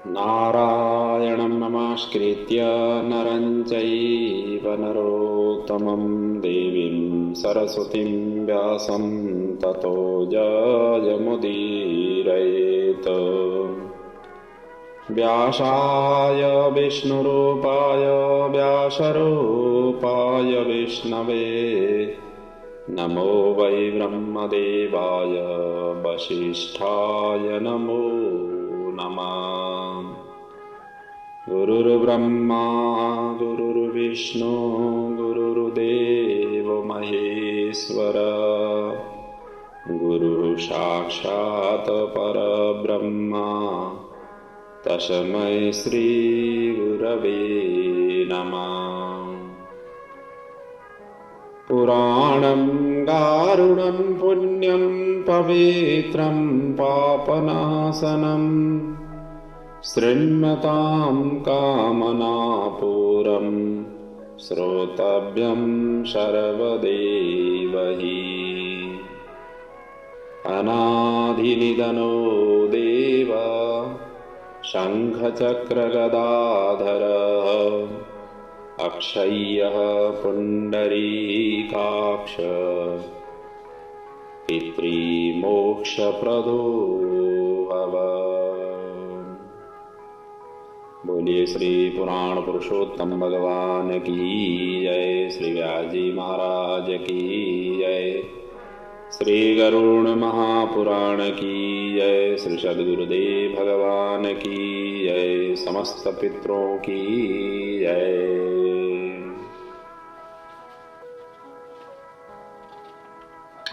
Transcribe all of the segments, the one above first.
नारायणं नमस्कृत्य नरं चैव नरोत्तमं देवीं सरस्वतीं व्यासं ततो जयमुदीरयेत्। व्यासाय विष्णुरूपाय व्यासरूपाय विष्णवे नमो वै ब्रह्मदेवाय वसिष्ठाय नमो नमः। गुरुर्ब्रह्मा गुरुर्विष्णु गुरुर्देव महेश्वर गुरुः साक्षात् परब्रह्म तस्मै श्री गुरवे नमः। पुराणं गारुडं पुण्यं पवित्रं पापनाशनं शृण्वतां कामनापूरं श्रोतव्यं सर्वदेवहि। अनादिनिधनो देव शङ्खचक्रगदाधरः अक्षय्यः पुण्डरीकाक्ष पितृमोक्षप्रदो भव। बोलिए श्री पुराण पुरुषोत्तम भगवान की जय। श्री व्यास जी महाराज की जय। श्री गरुड़ महापुराण की जय। श्री सद्गुरुदेव भगवान की जय। समस्त पितरों की जय।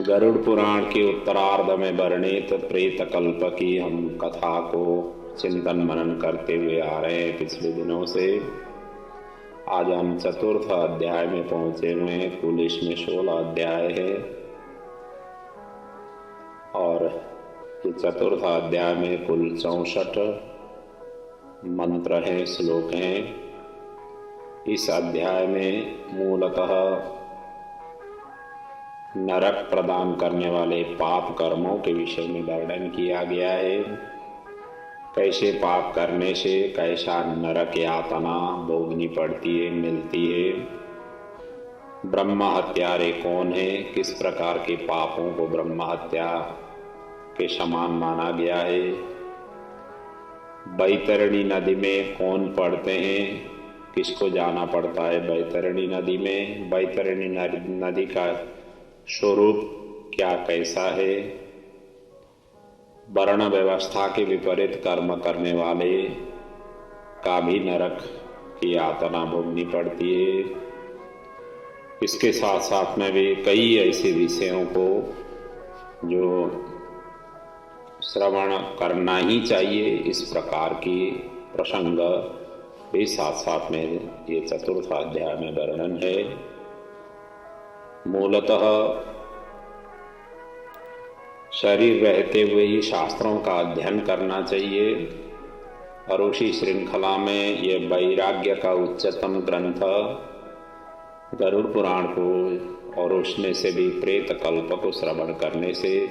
गरुड़ पुराण के उत्तरार्ध में वर्णित प्रेत कल्प की हम कथा को चिंतन मनन करते हुए आ रहे हैं पिछले दिनों से। आज हम चतुर्थ अध्याय में पहुंचे हुए हैं। कुल इसमें 16 अध्याय है और ये चतुर्थ अध्याय में कुल 64 मंत्र हैं, श्लोक हैं। इस अध्याय में मूलतः नरक प्रदान करने वाले पाप कर्मों के विषय में वर्णन किया गया है। कैसे पाप करने से कैसा नरक यातना भोगनी पड़ती है, मिलती है। ब्रह्म हत्यारे कौन है, किस प्रकार के पापों को ब्रह्म हत्या के समान माना गया है। बैतरणी नदी में कौन पड़ते हैं, किसको जाना पड़ता है बैतरणी नदी में। बैतरणी नदी का स्वरूप क्या कैसा है। वर्ण व्यवस्था के विपरीत कर्म करने वाले का भी नरक की यातना भोगनी पड़ती है। इसके साथ साथ में भी कई ऐसे विषयों को जो श्रवण करना ही चाहिए, इस प्रकार की प्रसंग भी साथ साथ में ये चतुर्थ अध्याय में वर्णन है। मूलतः शरीर रहते हुए ही शास्त्रों का अध्ययन करना चाहिए और उसी श्रृंखला में ये वैराग्य का उच्चतम ग्रंथ गरुड़ पुराण को और उसमें से भी प्रेत कल्प को श्रवण करने से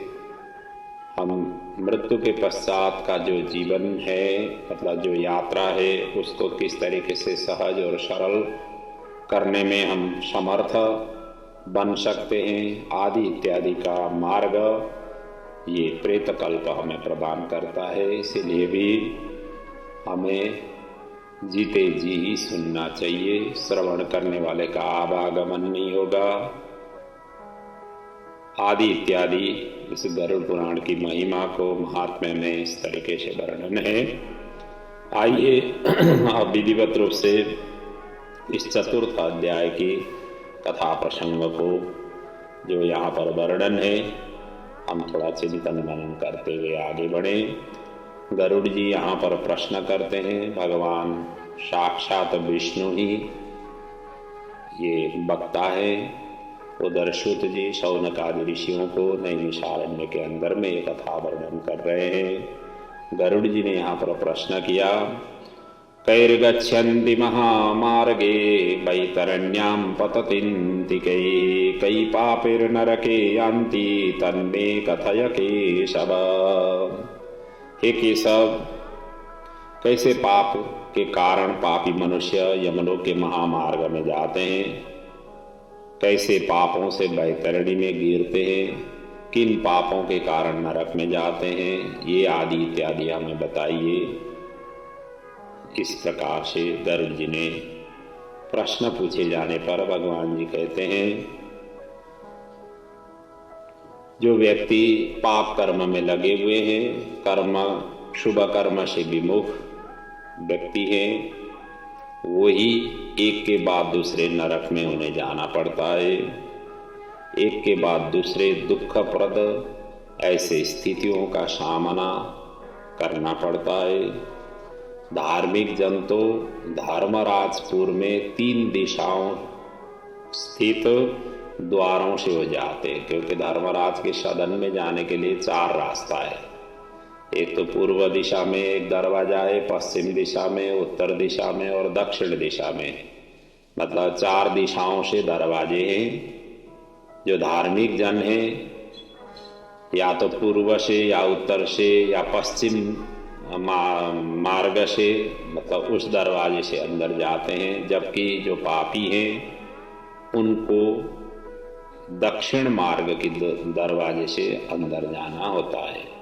हम मृत्यु के पश्चात का जो जीवन है, मतलब जो यात्रा है, उसको किस तरीके से सहज और सरल करने में हम समर्थ बन सकते हैं आदि इत्यादि का मार्ग ये प्रेत कल्प हमें प्रदान करता है। इसीलिए भी हमें जीते जी ही सुनना चाहिए। श्रवण करने वाले का आवागमन नहीं होगा आदि इत्यादि। इस गरुड़ पुराण की महिमा को महात्म्य में इस तरीके से वर्णन है। आइए अब विधिवत रूप से इस चतुर्थ अध्याय की कथा प्रसंग को जो यहाँ पर वर्णन है हम थोड़ा चिंतन मनन करते हुए आगे बढ़े। गरुड़ जी यहाँ पर प्रश्न करते हैं। भगवान साक्षात विष्णु ही ये वक्ता है। उधर सूत जी शौनक आदि ऋषियों को नैमिषारण्य के अंदर में ये कथा वर्णन कर रहे हैं। गरुड़ जी ने यहाँ पर प्रश्न किया, कैर्गच्छन्ति महामार्गे वैतरण्यां पतन्ति कई पापैर्नरके यान्ति तन्मे कथय केशव। हे केशव, कैसे पाप के कारण पापी मनुष्य यमलोक के महामार्ग में जाते हैं, कैसे पापों से बैतरणी में गिरते हैं, किन पापों के कारण नरक में जाते हैं, ये आदि इत्यादि हमें बताइए। इस प्रकार से गरुड़ जी ने प्रश्न पूछे जाने पर भगवान जी कहते हैं, जो व्यक्ति पाप कर्म में लगे हुए हैं, कर्म शुभ कर्म से विमुख व्यक्ति हैं, वही एक के बाद दूसरे नरक में उन्हें जाना पड़ता है। एक के बाद दूसरे दुखप्रद ऐसे स्थितियों का सामना करना पड़ता है। धार्मिक जन तो धर्मराजपुर में 3 दिशाओं स्थित द्वारों से हो जाते हैं, क्योंकि धर्मराज के सदन में जाने के लिए 4 रास्ता है। एक तो पूर्व दिशा में एक दरवाजा है, पश्चिम दिशा में, उत्तर दिशा में और दक्षिण दिशा में, मतलब 4 दिशाओं से दरवाजे हैं। जो धार्मिक जन हैं या तो पूर्व से या उत्तर से या पश्चिम मार्ग से, मतलब उस दरवाजे से अंदर जाते हैं, जबकि जो पापी हैं उनको दक्षिण मार्ग की दरवाजे से अंदर जाना होता है।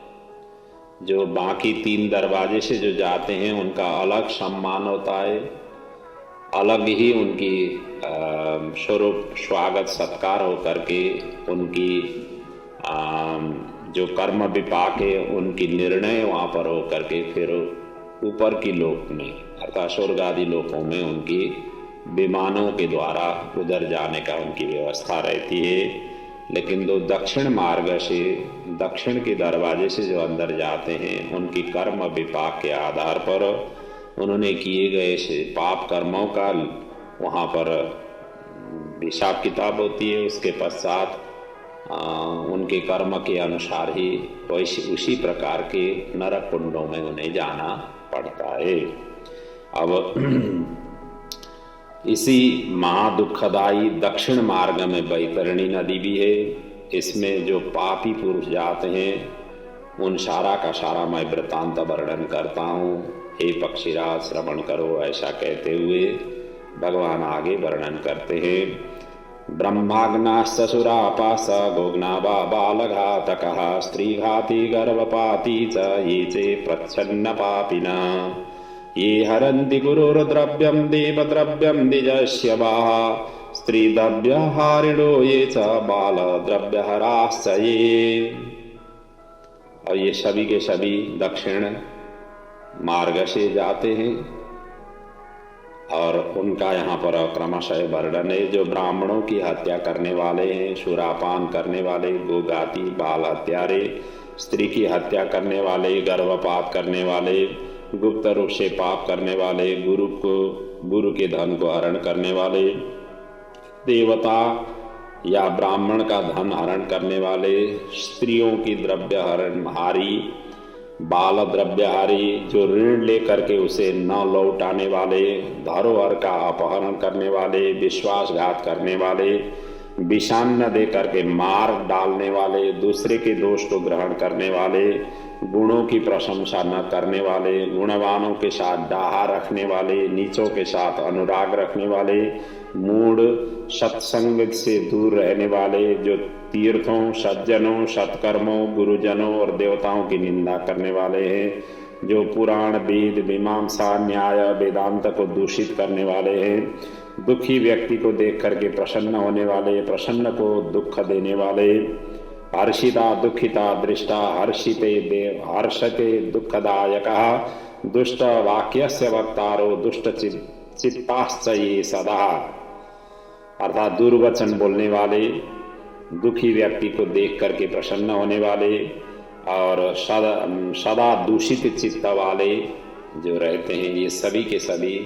जो बाकी 3 दरवाजे से जो जाते हैं उनका अलग सम्मान होता है, अलग ही उनकी स्वरूप स्वागत सत्कार हो करके उनकी जो कर्म विपाक है उनकी निर्णय वहाँ पर हो करके फिर ऊपर की लोक में अर्थात स्वर्ग आदि लोकों में उनकी विमानों के द्वारा उधर जाने का उनकी व्यवस्था रहती है। लेकिन जो दक्षिण मार्ग से, दक्षिण के दरवाजे से जो अंदर जाते हैं, उनकी कर्म विपाक के आधार पर उन्होंने किए गए से पाप कर्मों का वहाँ पर हिसाब किताब होती है। उसके पश्चात उनके कर्म के अनुसार ही उसी प्रकार के नरक कुंडों में उन्हें जाना पड़ता है। अब इसी महादुखदायी दक्षिण मार्ग में बैतरणी नदी भी है। इसमें जो पापी पुरुष जाते हैं उन सारा का सारा मैं वृत्तांत वर्णन करता हूँ। हे पक्षीराज श्रवण करो, ऐसा कहते हुए भगवान आगे वर्णन करते हैं। ब्रह्माग्नाश्चसुरापास गोग्ना बालघातकः स्त्रीघाती गर्भपाती च ये चे प्रच्छन्न पापिना ये हरन्ति गुरुर्द्रव्यं देवद्रव्यं द्विजस्य वाः स्त्रीद्रव्यहारिणो ये च बालद्रव्यहराश्च ये। और ये सभी के सभी दक्षिण मार्ग से जाते हैं और उनका यहाँ पर क्रमशः वर्णन है। जो ब्राह्मणों की हत्या करने वाले हैं, सुरापान करने वाले, गोगाती बाल हत्यारे, स्त्री की हत्या करने वाले, गर्भपात करने वाले, गुप्त रूप से पाप करने वाले, गुरु के धन को हरण करने वाले, देवता या ब्राह्मण का धन हरण करने वाले, स्त्रियों की द्रव्य हरणहारी, बाल द्रव्यहारी, जो ऋण लेकर के उसे न लौटाने वाले, धरोहर का अपहरण करने वाले, विश्वासघात करने वाले, विषान न दे करके मार डालने वाले, दूसरे के दोष को ग्रहण करने वाले, गुणों की प्रशंसा न करने वाले, गुणवानों के साथ डाहा रखने वाले, नीचों के साथ अनुराग रखने वाले, मूढ़ सत्संग से दूर रहने वाले, जो तीर्थों, सज्जनों, सत्कर्मों, गुरुजनों और देवताओं की निंदा करने वाले हैं, जो पुराण वेद मीमांसा न्याय वेदांत को दूषित करने वाले हैं, दुखी व्यक्ति को देख करके प्रसन्न होने वाले, प्रसन्न को दुख देने वाले, हर्षिता दुखिता दृष्टा हर्षिते देव हर्षते दुखदायकः दुष्ट वाक्यस्य वक्तारो दुष्ट चित्ताश्च ये सदा, अर्थात दुर्वचन बोलने वाले, दुखी व्यक्ति को देख करके प्रसन्न होने वाले और सदा दूषित चित्त वाले जो रहते हैं, ये सभी के सभी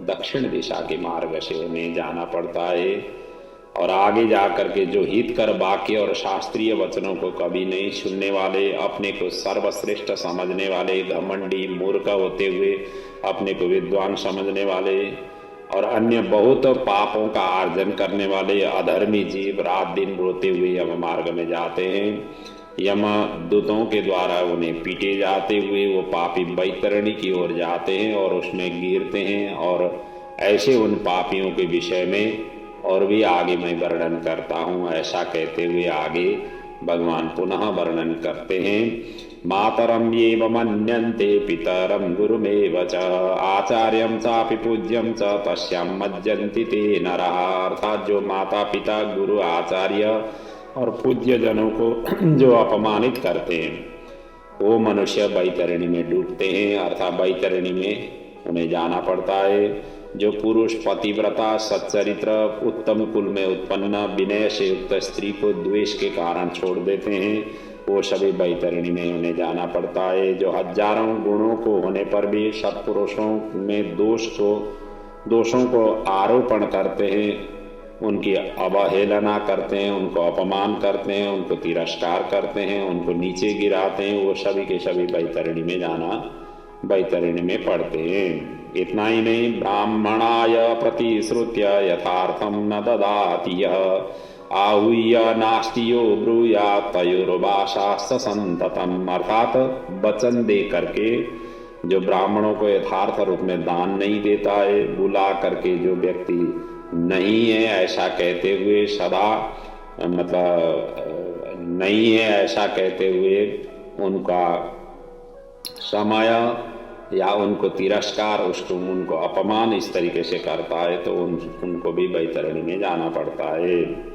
दक्षिण दिशा के मार्ग से उन्हें जाना पड़ता है। और आगे जा करके जो हितकर वाक्य और शास्त्रीय वचनों को कभी नहीं सुनने वाले, अपने को सर्वश्रेष्ठ समझने वाले, घमंडी मूर्ख होते हुए अपने को विद्वान समझने वाले और अन्य बहुत पापों का आर्जन करने वाले अधर्मी जीव रात दिन रोते हुए अब मार्ग में जाते हैं। यमदूतों के द्वारा उन्हें पीटे जाते हुए वो पापी बैतरणी की ओर जाते हैं और उसमें गिरते हैं। और ऐसे उन पापियों के विषय में और भी आगे मैं वर्णन करता हूँ। ऐसा कहते हुए आगे भगवान पुनः वर्णन करते हैं। मातरम एव मन्यन्ते पितरम गुरुमेव च आचार्यम चापि पूज्यम च तस्याम मज्जन्ति ते नरः। अर्थात जो माता पिता गुरु आचार्य और पूज्य जनों को जो अपमानित करते हैं वो मनुष्य बैतरणी में डूबते हैं, अर्थात बैतरणी में उन्हें जाना पड़ता है। जो पुरुष पतिव्रता सच्चरित्र उत्तम कुल में उत्पन्न विनय से युक्त स्त्री को द्वेष के कारण छोड़ देते हैं वो सभी बैतरणी में उन्हें जाना पड़ता है। जो हजारों गुणों को होने पर भी सत्पुरुषों में दोषों को आरोपण करते हैं, उनकी अवहेलना करते हैं, उनको अपमान करते हैं, उनको तिरस्कार करते हैं, उनको नीचे गिराते हैं, वो सभी के सभी बैतरणी में पड़ते हैं। इतना ही नहीं, ब्राह्मणाय प्रतिश्रुत्य यथार्थम न ददाति यः आहूय नास्तियो ब्रूयात् तयोर्भाषाश्च संततम्। अर्थात वचन दे करके जो ब्राह्मणों को यथार्थ रूप में दान नहीं देता है, बुला करके जो व्यक्ति नहीं है ऐसा कहते हुए सदा नहीं है ऐसा कहते हुए उनका समय या उनको तिरस्कार उनको अपमान इस तरीके से करता है तो उनको भी बैतरणी में जाना पड़ता है।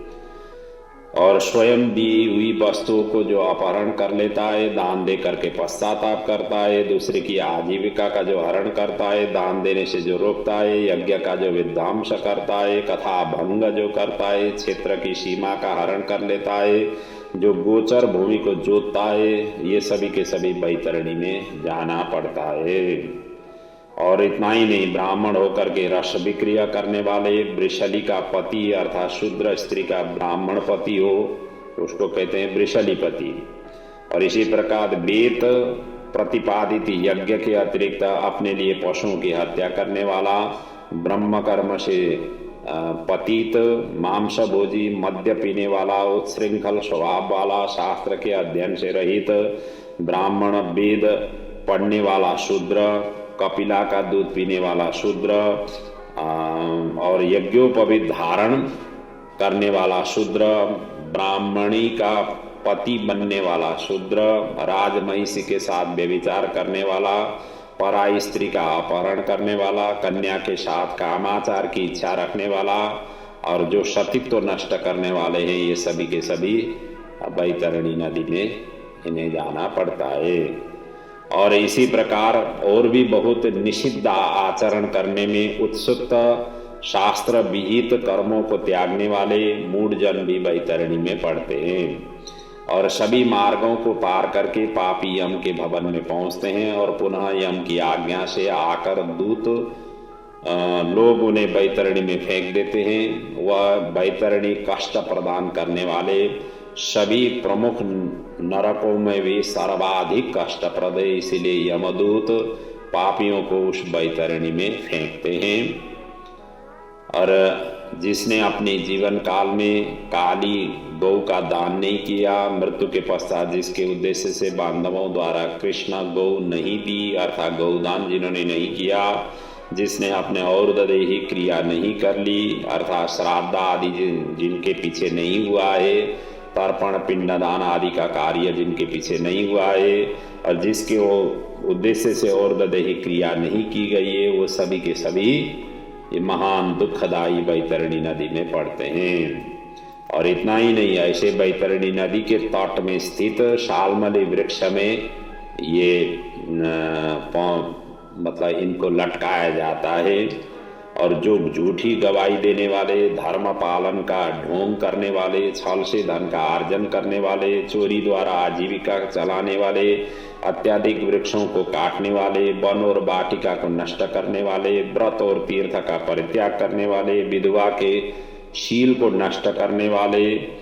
और स्वयं दी हुई वस्तुओं को जो अपहरण कर लेता है, दान दे करके पश्चाताप करता है, दूसरे की आजीविका का जो हरण करता है, दान देने से जो रोकता है, यज्ञ का जो विध्वंस करता है, कथा भंग जो करता है, क्षेत्र की सीमा का हरण कर लेता है, जो गोचर भूमि को जोतता है, ये सभी के सभी बैतरणी में जाना पड़ता है। और इतना ही नहीं, ब्राह्मण होकर के रस विक्रिया करने वाले, वृषली का पति अर्थात शूद्र स्त्री का ब्राह्मण पति हो उसको कहते हैं वृषलीपति। और इसी प्रकार वेद प्रतिपादित यज्ञ के अतिरिक्त अपने लिए पशुओं की हत्या करने वाला, ब्रह्म कर्म से पतित, मांस भोजी, मद्य पीने वाला, उत्शृंखल स्वभाव वाला, शास्त्र के अध्ययन से रहित ब्राह्मण, वेद पढ़ने वाला शूद्र, कपिला का दूध पीने वाला शूद्र, और यज्ञोपवीत धारण करने वाला शूद्र, ब्राह्मणी का पति बनने वाला शूद्र, राजमहिषी के साथ व्यभिचार करने वाला, पराई स्त्री का अपहरण करने वाला, कन्या के साथ कामाचार की इच्छा रखने वाला, और जो सतीत्व नष्ट करने वाले हैं ये सभी के सभी बैतरणी नदी में इन्हें जाना पड़ता है। और इसी प्रकार और भी बहुत निषिद्ध आचरण करने में उत्सुक शास्त्र विहित कर्मों को त्यागने वाले मूढ़जन भी बैतरणी में पड़ते हैं। और सभी मार्गों को पार करके पापी यम के भवन में पहुंचते हैं और पुनः यम की आज्ञा से आकर दूत लोग उन्हें बैतरणी में फेंक देते हैं। वह बैतरणी कष्ट प्रदान करने वाले सभी प्रमुख नरकों में भी सर्वाधिक कष्टप्रद है, इसलिए यमदूत पापियों को उस बैतरणी में फेंकते हैं। और जिसने अपने जीवन काल में काली गौ का दान नहीं किया, मृत्यु के पश्चात जिसके उद्देश्य से बांधवों द्वारा कृष्ण गौ नहीं दी अर्थात गौदान जिन्होंने नहीं किया, जिसने अपने औरदेही क्रिया नहीं कर ली अर्थात श्राद्ध आदि जिनके पीछे नहीं हुआ है, तर्पण पिंडदान आदि का कार्य जिनके पीछे नहीं हुआ है, और जिसके वो उद्देश्य से औरदेही क्रिया नहीं की गई है, वो सभी के सभी ये महान दुखदायी बैतरणी नदी में पड़ते हैं। और इतना ही नहीं, ऐसे बैतरणी नदी के तट में स्थित शालमली वृक्ष में ये मतलब इनको लटकाया जाता है। और जो झूठी गवाही देने वाले, धर्म पालन का ढोंग करने वाले, छल से धन का अर्जन करने वाले, चोरी द्वारा आजीविका चलाने वाले, अत्याधिक वृक्षों को काटने वाले, वन और वाटिका को नष्ट करने वाले, व्रत और तीर्थ का परित्याग करने वाले, विधवा के शील को नष्ट करने वाले,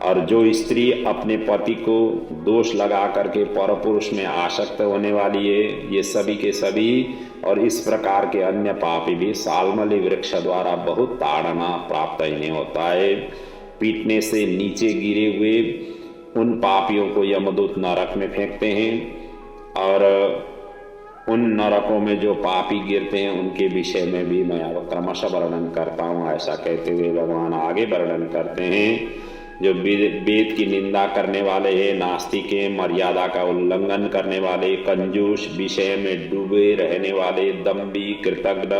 और जो स्त्री अपने पति को दोष लगा करके परपुरुष में आसक्त होने वाली है, ये सभी के सभी और इस प्रकार के अन्य पापी भी सालमली वृक्ष द्वारा बहुत ताड़ना प्राप्त इन्हें होता है। पीटने से नीचे गिरे हुए उन पापियों को यमदूत नरक में फेंकते हैं, और उन नरकों में जो पापी गिरते हैं उनके विषय में भी मैं अब क्रमशः वर्णन करता हूँ। ऐसा कहते हुए भगवान आगे वर्णन करते हैं, जो वेद की निंदा करने वाले हैं, नास्तिक हैं, मर्यादा का उल्लंघन करने वाले, कंजूस, विषय में डूबे रहने वाले, दम्भी, कृतज्ञ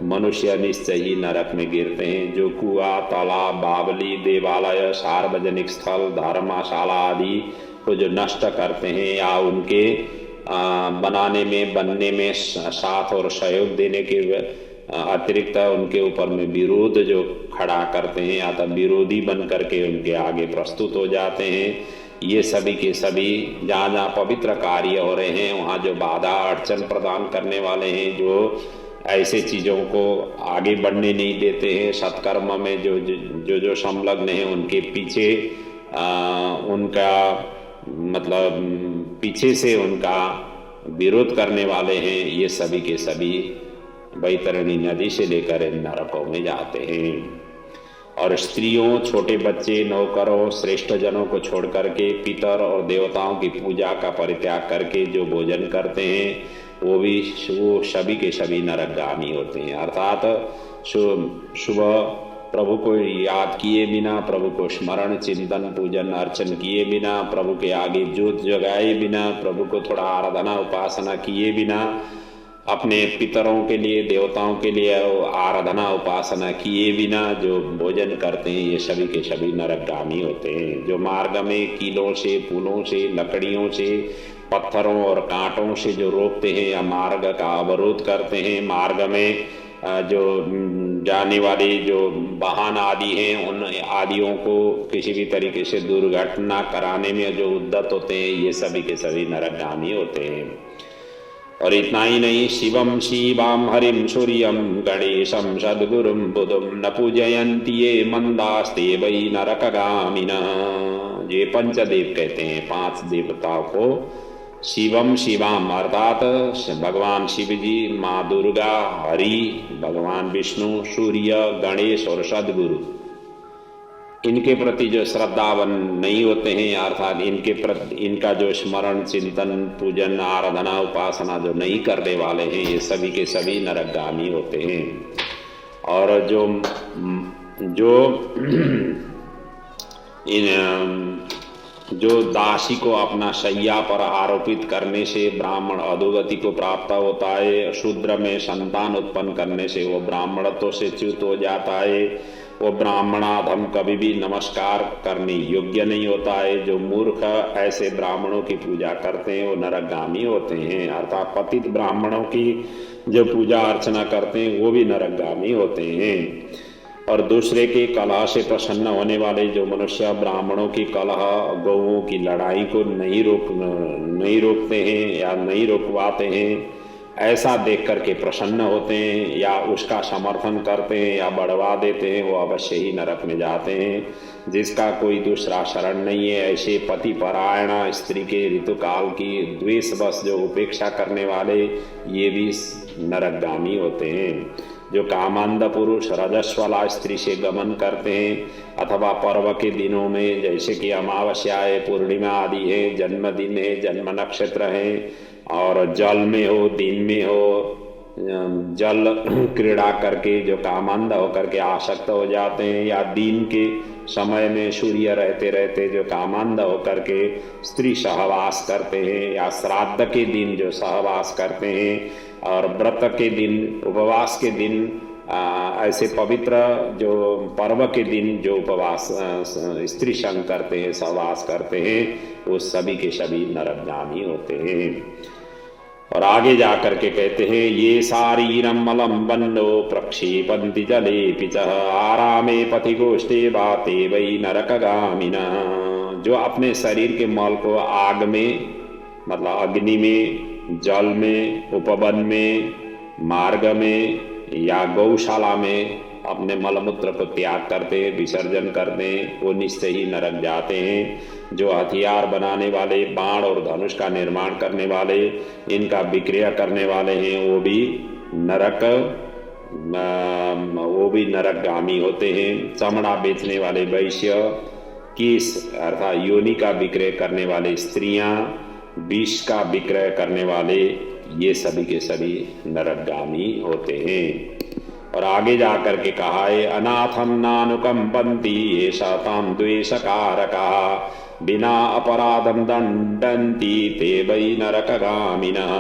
मनुष्य निश्चय ही नरक में गिरते हैं। जो कुआं, तालाब, बावली, देवालय, सार्वजनिक स्थल, धर्मशाला आदि को जो नष्ट करते हैं या उनके बनाने में, बनने में साथ और सहयोग देने के अतिरिक्त उनके ऊपर में विरोध जो खड़ा करते हैं या तो विरोधी बन करके उनके आगे प्रस्तुत हो जाते हैं, ये सभी के सभी जहाँ जहाँ पवित्र कार्य हो रहे हैं वहाँ जो बाधा अड़चन प्रदान करने वाले हैं, जो ऐसे चीज़ों को आगे बढ़ने नहीं देते हैं, सत्कर्म में जो संलग्न हैं उनके पीछे उनका मतलब पीछे से उनका विरोध करने वाले हैं, ये सभी के सभी बैतरणी नदी से लेकर इन नरकों में जाते हैं। और स्त्रियों, छोटे बच्चे, नौकरों, श्रेष्ठ जनों को छोड़ करके पितर और देवताओं की पूजा का परित्याग करके जो भोजन करते हैं वो सभी के सभी नरकगामी होते हैं। अर्थात सुबह प्रभु को याद किए बिना, प्रभु को स्मरण, चिंतन, पूजन, अर्चन किए बिना, प्रभु के आगे जोत जगाए बिना, प्रभु को थोड़ा आराधना उपासना किए बिना, अपने पितरों के लिए, देवताओं के लिए आराधना उपासना किए बिना जो भोजन करते हैं, ये सभी के सभी नरकगामी होते हैं। जो मार्ग में कीलों से, फूलों से, लकड़ियों से, पत्थरों और कांटों से जो रोकते हैं या मार्ग का अवरोध करते हैं, मार्ग में जो जाने वाले जो वाहन आदि हैं उन आदियों को किसी भी तरीके से दुर्घटना कराने में जो उद्यत होते हैं, ये सभी के सभी नरकगामी होते हैं। और इतना ही नहीं, शिवम शिवाम हरिम सूर्यम गणेशम सद्गुरुम बुधुम न पूजयन्ति ये मंदास्ते वही नरकगामिना। ये पंचदेव कहते हैं, 5 देवताओं को शिवम शिवाम अर्थात भगवान शिव जी, माँ दुर्गा, हरि भगवान विष्णु, सूर्य, गणेश और सद्गुरु, इनके प्रति जो श्रद्धावान नहीं होते हैं अर्थात इनके प्रति इनका जो स्मरण, चिंतन, पूजन, आराधना उपासना जो नहीं करने वाले हैं, ये सभी के सभी नरकगामी होते हैं। और जो दासी को अपना शैया पर आरोपित करने से ब्राह्मण अधोगति को प्राप्त होता है, शूद्र में संतान उत्पन्न करने से वो ब्राह्मणत्व से च्युत हो जाता है, वो ब्राह्मणाधम कभी भी नमस्कार करने योग्य नहीं होता है। जो मूर्ख ऐसे ब्राह्मणों की पूजा करते हैं वो नरकगामी होते हैं, अर्थात पतित ब्राह्मणों की जो पूजा अर्चना करते हैं वो भी नरकगामी होते हैं। और दूसरे के कलह से प्रसन्न होने वाले जो मनुष्य ब्राह्मणों की कलह, गौओं की लड़ाई को नहीं रोकते हैं या नहीं रोकवाते हैं, ऐसा देख करके प्रसन्न होते हैं या उसका समर्थन करते हैं या बढ़वा देते हैं, वो अवश्य ही नरक में जाते हैं। जिसका कोई दूसरा शरण नहीं है, ऐसे पति परायण स्त्री के ऋतुकाल की द्वेषवश जो उपेक्षा करने वाले, ये भी नरकगामी होते हैं। जो कामांध पुरुष रजस्वला स्त्री से गमन करते हैं अथवा पर्व के दिनों में, जैसे कि अमावस्या है, पूर्णिमा आदि है, जन्मदिन है, जन्म नक्षत्र है, और जल में हो, दिन में हो, जल क्रीड़ा करके जो कामांध होकर के आसक्त हो जाते हैं, या दिन के समय में सूर्य रहते रहते जो कामांध होकर के स्त्री सहवास करते हैं, या श्राद्ध के दिन जो सहवास करते हैं, और व्रत के दिन, उपवास के दिन, ऐसे पवित्र जो पर्व के दिन जो उपवास स्त्री संग करते हैं, सहवास करते हैं, वो सभी के सभी नरकगामी होते हैं। और आगे जाकर के कहते हैं, ये शारीरम मलम बन्नो प्रक्षेपन्ति जले पिचः आरामे पथि गोष्ठे बाते वही नरकगामिना। जो अपने शरीर के मल को आग में, मतलब अग्नि में, जल में, उपवन में, मार्ग में या गौशाला में अपने मलमूत्र को त्याग करते हैं, विसर्जन करते हैं, वो निश्चय ही नरक जाते हैं। जो हथियार बनाने वाले, बाण और धनुष का निर्माण करने वाले, इनका विक्रय करने वाले हैं, वो भी नरकगामी होते हैं। चमड़ा बेचने वाले वैश्य, किस अर्थात योनि का विक्रय करने वाले स्त्रियां, विष का विक्रय करने वाले, ये सभी के सभी नरकगामी होते हैं। और आगे जाकर के कहा है अनाथम नानुकंपन्ति ये शाताम द्वेषकारका बिना अपराधम दंडन्ति ते वै नरकगामिनः।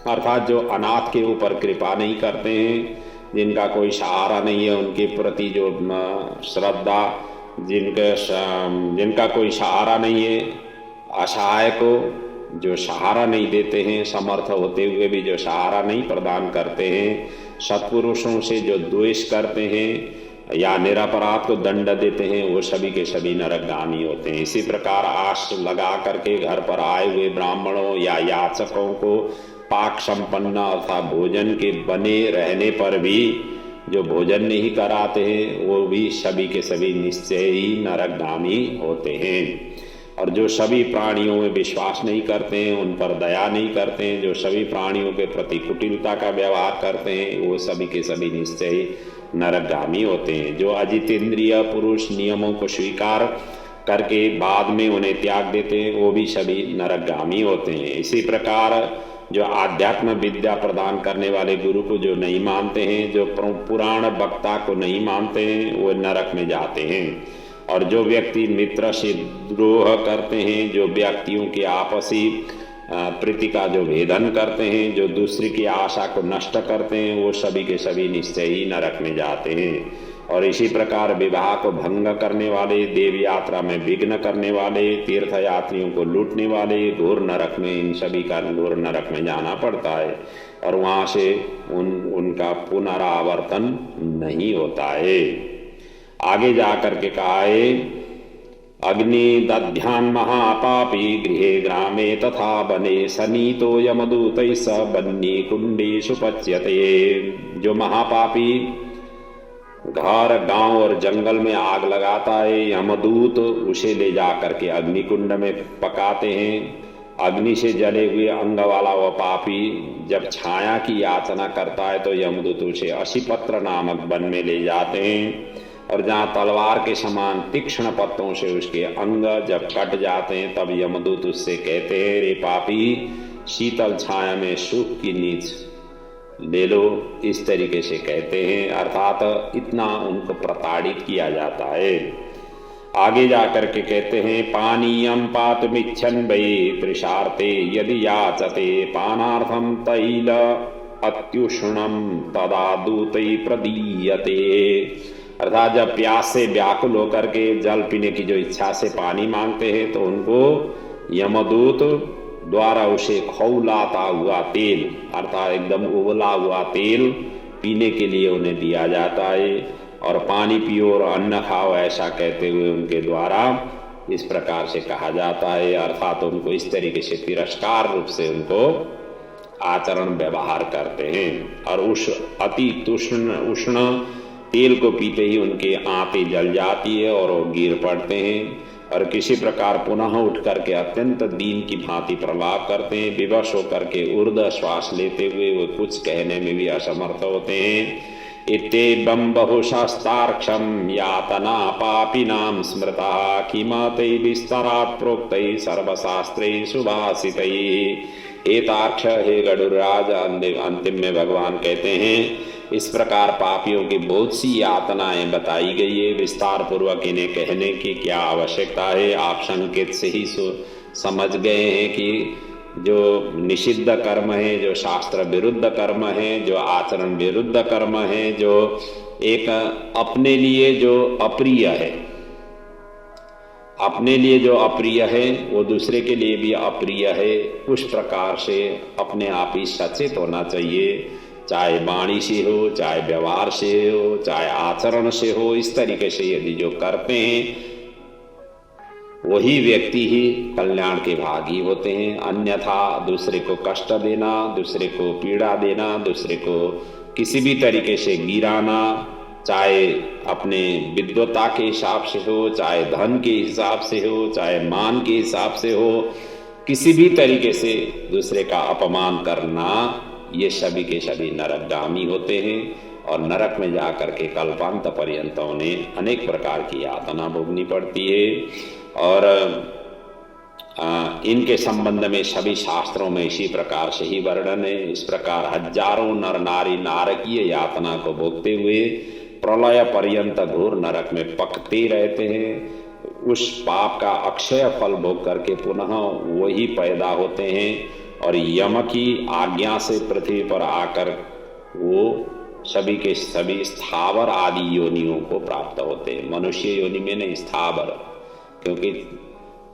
अर्थात जो अनाथ के ऊपर कृपा नहीं करते हैं, जिनका कोई सहारा नहीं है, उनके प्रति जो श्रद्धा, जिनका कोई सहारा नहीं है, असहाय को जो सहारा नहीं देते हैं, समर्थ होते हुए भी जो सहारा नहीं प्रदान करते हैं, सत्पुरुषों से जो द्वेष करते हैं या निरपराध को दंड देते हैं, वो सभी के सभी नरकगामी होते हैं। इसी प्रकार आश लगा करके घर पर आए हुए ब्राह्मणों या याचकों को पाक संपन्न अर्थात भोजन के बने रहने पर भी जो भोजन नहीं कराते हैं, वो भी सभी के सभी निश्चय ही नरकगामी होते हैं। और जो सभी प्राणियों में विश्वास नहीं करते हैं, उन पर दया नहीं करते हैं, जो सभी प्राणियों के प्रति कुटिलता का व्यवहार करते हैं, वो सभी के सभी निश्चय ही नरकगामी होते हैं। जो अजितेंद्रिय पुरुष नियमों को स्वीकार करके बाद में उन्हें त्याग देते हैं, वो भी सभी नरकगामी होते हैं। इसी प्रकार जो आध्यात्म विद्या प्रदान करने वाले गुरु को जो नहीं मानते हैं, जो पुराण वक्ता को नहीं मानते हैं, वो नरक में जाते हैं। और जो व्यक्ति मित्र से द्रोह करते हैं, जो व्यक्तियों की आपसी प्रीति का जो भेदन करते हैं, जो दूसरे की आशा को नष्ट करते हैं, वो सभी के सभी निश्चय ही नरक में जाते हैं। और इसी प्रकार विवाह को भंग करने वाले, देव यात्रा में विघ्न करने वाले, तीर्थ यात्रियों को लूटने वाले घोर नरक में, इन सभी का घोर नरक में जाना पड़ता है और वहाँ से उनका पुनरावर्तन नहीं होता है। आगे जाकर के कहा है अग्नि दध्यान महापापी गृहे ग्रामे तथा बने सनीतो यमदूतैः स बन्नी कुंडेषु पच्यते। जो महापापी घर गांव और जंगल में आग लगाता है, यमदूत उसे ले जाकर के अग्निकुंड में पकाते हैं। अग्नि से जले हुए अंग वाला वह पापी जब छाया की याचना करता है तो यमदूत उसे असिपत्र नामक वन में ले जाते हैं, और जहाँ तलवार के समान तीक्ष्ण पत्तों से उसके अंग जब कट जाते हैं, तब यमदूत उससे कहते हैं रे पापी, शीतल छाया में सुख की नींद ले लो। इस तरीके से कहते हैं, अर्थात इतना उनको प्रताड़ित किया जाता है। आगे जाकर के कहते हैं पानीयम पातुमिच्छन् वै तृषार्ते यदि याचते पानार्थम तैल अत्युष्णम तदा दूतै प्रदीयते। अर्थात जब प्यास से व्याकुल होकर के जल पीने की जो इच्छा से पानी मांगते हैं, तो उनको यमदूत द्वारा उसे खौलाता हुआ तेल अर्थात एकदम उबला हुआ तेल पीने के लिए उन्हें दिया जाता है। और पानी पियो और अन्न खाओ ऐसा कहते हुए उनके द्वारा इस प्रकार से कहा जाता है। अर्थात उनको इस तरीके से तिरस्कार रूप से उनको आचरण व्यवहार करते हैं। और उस अति उष्ण तेल को पीते ही उनके आंतें जल जाती है और वो गिर पड़ते हैं, और किसी प्रकार पुनः उठ करके अत्यंत दीन की भांति प्रलाप करते हैं। विवश होकर के ऊर्ध्व श्वास लेते हुए वो कुछ कहने में भी असमर्थ होते हैं। इत्येवं बहुशास्त्राक्षं यातना पापिनां स्मृता किमते विस्तरात् प्रोक्तैः सर्वशास्त्रैः सुभाषितैः। एताक्ष हे गरुड़राज, अंतिम में भगवान कहते हैं इस प्रकार पापियों की बहुत सी यातनाएं बताई गई है, विस्तार पूर्वक इन्हें कहने की क्या आवश्यकता है। आप संकेत से ही समझ गए हैं कि जो निषिद्ध कर्म है, जो शास्त्र विरुद्ध कर्म है, जो आचरण विरुद्ध कर्म है, जो एक अपने लिए जो अप्रिय है, अपने लिए जो अप्रिय है वो दूसरे के लिए भी अप्रिय है। उस प्रकार से अपने आप ही सचेत होना चाहिए, चाहे वाणी से हो, चाहे व्यवहार से हो, चाहे आचरण से हो। इस तरीके से यदि जो करते हैं वही व्यक्ति ही कल्याण के भागी होते हैं। अन्यथा दूसरे को कष्ट देना, दूसरे को पीड़ा देना, दूसरे को किसी भी तरीके से गिराना, चाहे अपने विद्वता के हिसाब से हो, चाहे धन के हिसाब से हो, चाहे मान के हिसाब से हो, किसी भी तरीके से दूसरे का अपमान करना, ये सभी के सभी नरकगामी होते हैं। और नरक में जाकर के कल्पांत पर्यंत उन्हें अनेक प्रकार की यातना भोगनी पड़ती है। और इनके संबंध में सभी शास्त्रों में इसी प्रकार से ही वर्णन है। इस प्रकार हजारों नर नारी नारकीय यातना को भोगते हुए प्रलय पर्यंत घोर नरक में पकते रहते हैं। उस पाप का अक्षय फल भोग करके पुनः वही पैदा होते हैं और यम की आज्ञा से पृथ्वी पर आकर वो सभी के सभी स्थावर आदि योनियों को प्राप्त होते हैं। मनुष्य योनि में नहीं, स्थावर, क्योंकि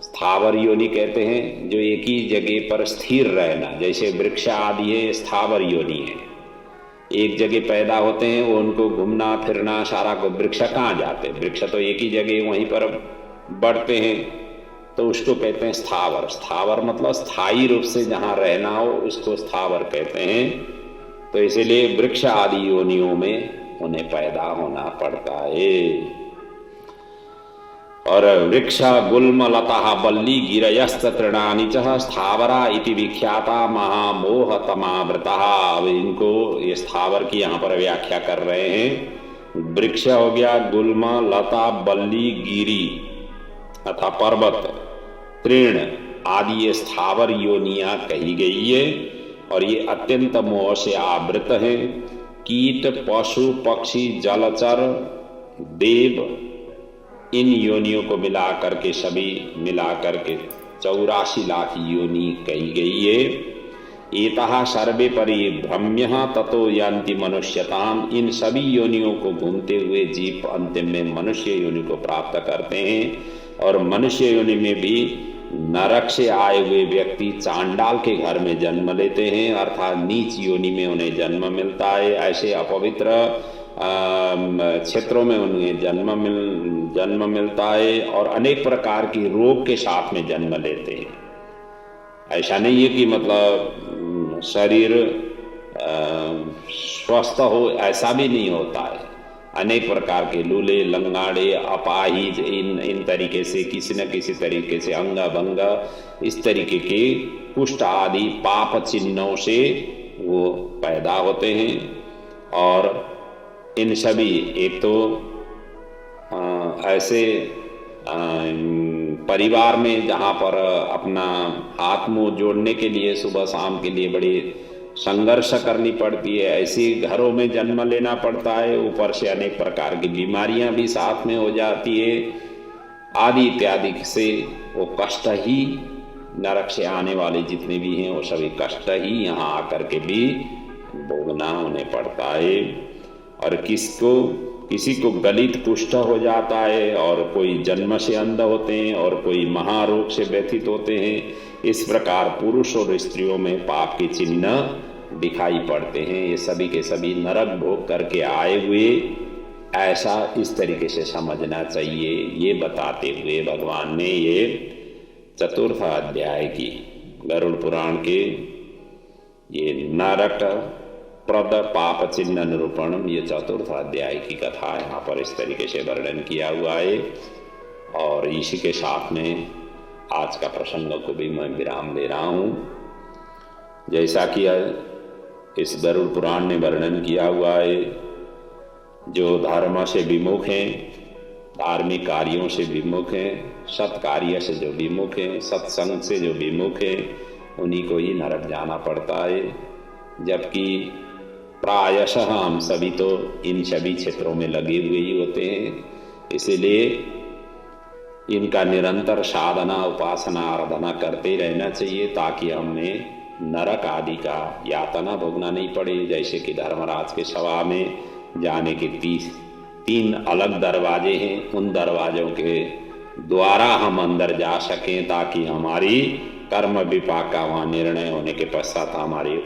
स्थावर योनि कहते हैं जो एक ही जगह पर स्थिर रहना, जैसे वृक्ष आदि है स्थावर योनि है, एक जगह पैदा होते हैं, वो उनको घूमना फिरना सारा को, वृक्ष कहाँ जाते, वृक्ष तो एक ही जगह वहीं पर बढ़ते हैं, तो उसको कहते हैं स्थावर। स्थावर मतलब स्थायी रूप से जहाँ रहना हो उसको स्थावर कहते हैं। तो इसीलिए वृक्ष आदि योनियों में उन्हें पैदा होना पड़ता है। और वृक्ष गुल्म लता बल्ली गिरयस्त तृणानि च स्थावरा इति विख्याता महामोह तमावृता। अब इनको ये स्थावर की यहाँ पर व्याख्या कर रहे हैं। वृक्ष हो गया, गुल्म लता बल्ली गिरी अथा पर्वत तृण आदि ये स्थावर योनियां कही गई है और ये अत्यंत मोह से आवृत हैं। कीट पशु पक्षी जलचर देव इन योनियों को मिला करके सभी मिला करके 84 लाख योनि कही गई है। एतः सर्वे परिभ्रम्य ततो यान्ति मनुष्यताम। इन सभी योनियों को घूमते हुए जीव अंतिम में मनुष्य योनि को प्राप्त करते हैं। और मनुष्य योनि में भी नरक से आए हुए व्यक्ति चांडाल के घर में जन्म लेते हैं, अर्थात नीच योनि में उन्हें जन्म मिलता है। ऐसे अपवित्र क्षेत्रों में उन्हें जन्म मिलता है और अनेक प्रकार की रोग के साथ में जन्म लेते हैं। ऐसा नहीं है कि मतलब शरीर स्वस्थ हो, ऐसा भी नहीं होता है। अनेक प्रकार के लूले लंगाड़े अपाहिज इन तरीके से किसी न किसी तरीके से अंग भंग इस तरीके के कुष्ठ आदि पाप चिन्हों से वो पैदा होते हैं। और इन सभी एक तो ऐसे परिवार में जहाँ पर अपना हाथ मुंह जोड़ने के लिए सुबह शाम के लिए बड़ी संघर्ष करनी पड़ती है, ऐसी घरों में जन्म लेना पड़ता है। ऊपर से अनेक प्रकार की बीमारियां भी साथ में हो जाती है आदि इत्यादि से वो कष्ट ही नरक से आने वाले जितने भी हैं वो सभी कष्ट ही यहाँ आकर के भी भोगना उन्हें पड़ता है। और किसी को गलित कुष्ठ हो जाता है और कोई जन्म से अंध होते हैं और कोई महारोग से व्यथित होते हैं। इस प्रकार पुरुष और स्त्रियों में पाप के चिन्ह दिखाई पड़ते हैं। ये सभी के सभी नरक भोग करके आए हुए, ऐसा इस तरीके से समझना चाहिए। ये बताते हुए भगवान ने ये चतुर्थ अध्याय की गरुड़ पुराण के ये नरक प्रद पाप चिन्ह निरूपण, ये चतुर्थ अध्याय की कथा यहाँ पर इस तरीके से वर्णन किया हुआ है। और इसी के साथ में आज का प्रसंग को भी मैं विराम दे रहा हूँ। जैसा कि इस गरुड़ पुराण ने वर्णन किया हुआ है, जो धर्म से विमुख हैं, धार्मिक कार्यों से विमुख हैं, सत्कार्य से जो विमुख हैं, सत्संग से जो विमुख हैं, उन्हीं को ही नरक जाना पड़ता है। जबकि प्रायशः हम सभी तो इन सभी क्षेत्रों में लगे हुए ही होते हैं। इसीलिए इनका निरंतर साधना उपासना आराधना करते रहना चाहिए ताकि हमें नरक आदि का यातना भोगना नहीं पड़े। जैसे कि धर्मराज के सभा में जाने के 3 अलग दरवाजे हैं, उन दरवाजों के द्वारा हम अंदर जा सकें ताकि हमारी कर्म विपाक का वहाँ निर्णय होने के पश्चात हमारी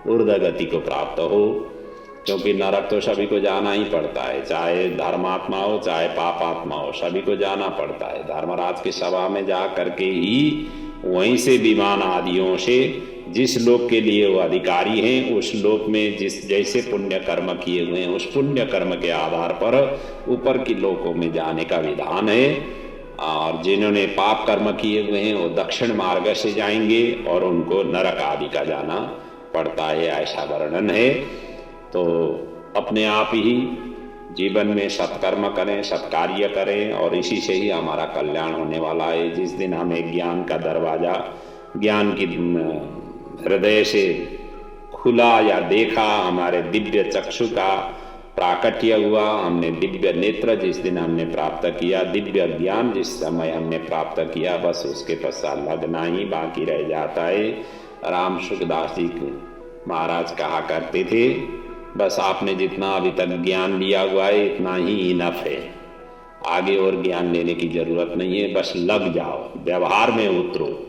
ऊर्ध्व गति को प्राप्त हो। क्योंकि नरक तो सभी को जाना ही पड़ता है, चाहे धर्मात्मा हो चाहे पापात्मा हो, सभी को जाना पड़ता है। धर्मराज की सभा में जा करके ही वहीं से विमान आदियों से जिस लोक के लिए वो अधिकारी हैं उस लोक में जिस जैसे पुण्य कर्म किए हुए हैं उस पुण्य कर्म के आधार पर ऊपर की लोकों में जाने का विधान है। और जिन्होंने पाप कर्म किए हुए हैं वो दक्षिण मार्ग से जाएंगे और उनको नरक आदि का जाना पड़ता है, ऐसा वर्णन है। तो अपने आप ही जीवन में सत्कर्म करें, सत्कार्य करें और इसी से ही हमारा कल्याण होने वाला है। जिस दिन हमें ज्ञान का दरवाजा, ज्ञान की हृदय से खुला या देखा, हमारे दिव्य चक्षु का प्राकट्य हुआ, हमने दिव्य नेत्र जिस दिन हमने प्राप्त किया, दिव्य ज्ञान जिस समय हमने प्राप्त किया, बस उसके पश्चात लगना ही बाकी रह जाता है। राम सुखदास जी महाराज कहा करते थे, बस आपने जितना अभी तक ज्ञान लिया हुआ है इतना ही इनफ है, आगे और ज्ञान लेने की जरूरत नहीं है, बस लग जाओ, व्यवहार में उतरो।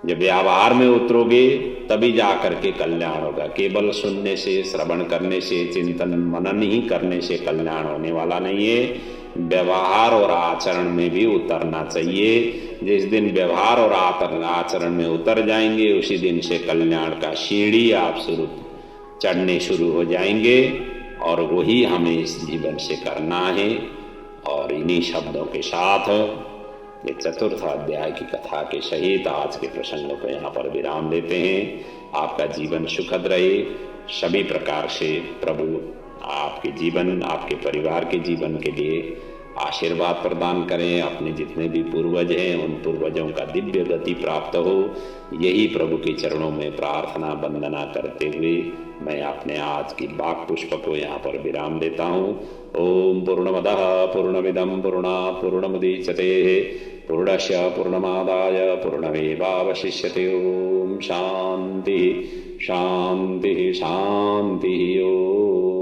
जब व्यवहार में उतरोगे तभी जा करके कल्याण होगा। केवल सुनने से, श्रवण करने से, चिंतन मनन ही करने से कल्याण होने वाला नहीं है। व्यवहार और आचरण में भी उतरना चाहिए। जिस दिन व्यवहार और आचरण में उतर जाएंगे उसी दिन से कल्याण का सीढ़ी आप चढ़ने शुरू हो जाएंगे और वही हमें इस जीवन से करना है। और इन्हीं शब्दों के साथ ये चतुर्थ अध्याय की कथा के सहित आज के प्रसंग को यहाँ पर विराम देते हैं। आपका जीवन सुखद रहे, सभी प्रकार से प्रभु आपके जीवन, आपके परिवार के जीवन के लिए आशीर्वाद प्रदान करें। अपने जितने भी पूर्वज हैं उन पूर्वजों का दिव्य गति प्राप्त हो, यही प्रभु के चरणों में प्रार्थना वंदना करते हुए मैं अपने आज की वाक् पुष्प को यहाँ पर विराम देता हूँ। ओम पूर्णमदः पूर्णमिदं पूर्णात् पूर्णमुदच्यते पूर्णस्य पूर्णमादाय पूर्णमेवावशिष्यते। ओम शांति शांति शांति। ओम।